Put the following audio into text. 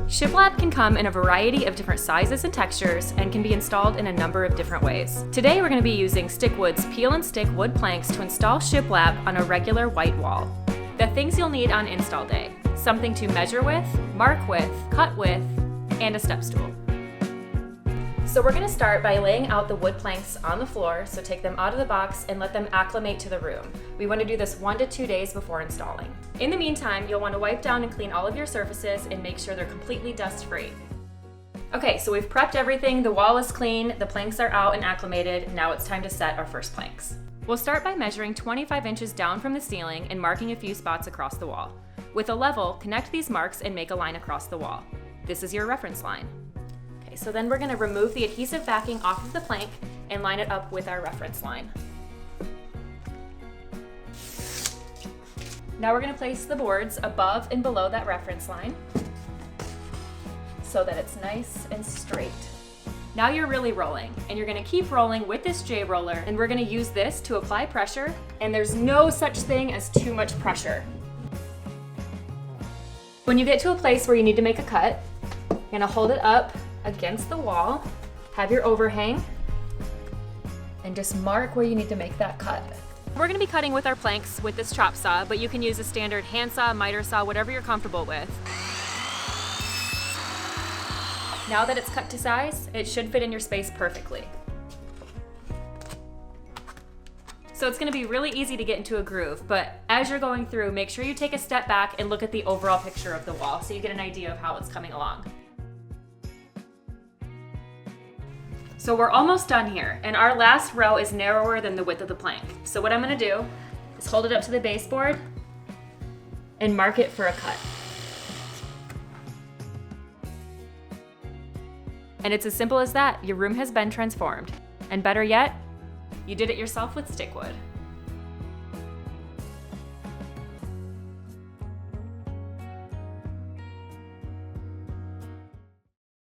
Shiplap can come in a variety of different sizes and textures and can be installed in a number of different ways. Today we're going to be using Stikwood's peel and stick wood planks to install shiplap on a regular white wall. The things you'll need on install day: something to measure with, mark with, cut with, and a step stool. So we're going to start by laying out the wood planks on the floor, so take them out of the box and let them acclimate to the room. We want to do this 1 to 2 days before installing. In the meantime, you'll want to wipe down and clean all of your surfaces and make sure they're completely dust-free. Okay, so we've prepped everything, the wall is clean, the planks are out and acclimated, now it's time to set our first planks. We'll start by measuring 25 inches down from the ceiling and marking a few spots across the wall. With a level, connect these marks and make a line across the wall. This is your reference line. So then we're going to remove the adhesive backing off of the plank and line it up with our reference line. Now we're going to place the boards above and below that reference line so that it's nice and straight. Now you're really rolling, and you're going to keep rolling with this J roller, and we're going to use this to apply pressure, and there's no such thing as too much pressure. When you get to a place where you need to make a cut, you're going to hold it up against the wall, have your overhang, and just mark where you need to make that cut. We're going to be cutting with our planks with this chop saw, but you can use a standard handsaw, miter saw, whatever you're comfortable with. Now that it's cut to size, it should fit in your space perfectly. So it's going to be really easy to get into a groove, but as you're going through, make sure you take a step back and look at the overall picture of the wall so you get an idea of how it's coming along. So we're almost done here, and our last row is narrower than the width of the plank. So what I'm going to do is hold it up to the baseboard and mark it for a cut. And it's as simple as that. Your room has been transformed. And better yet, you did it yourself with Stikwood.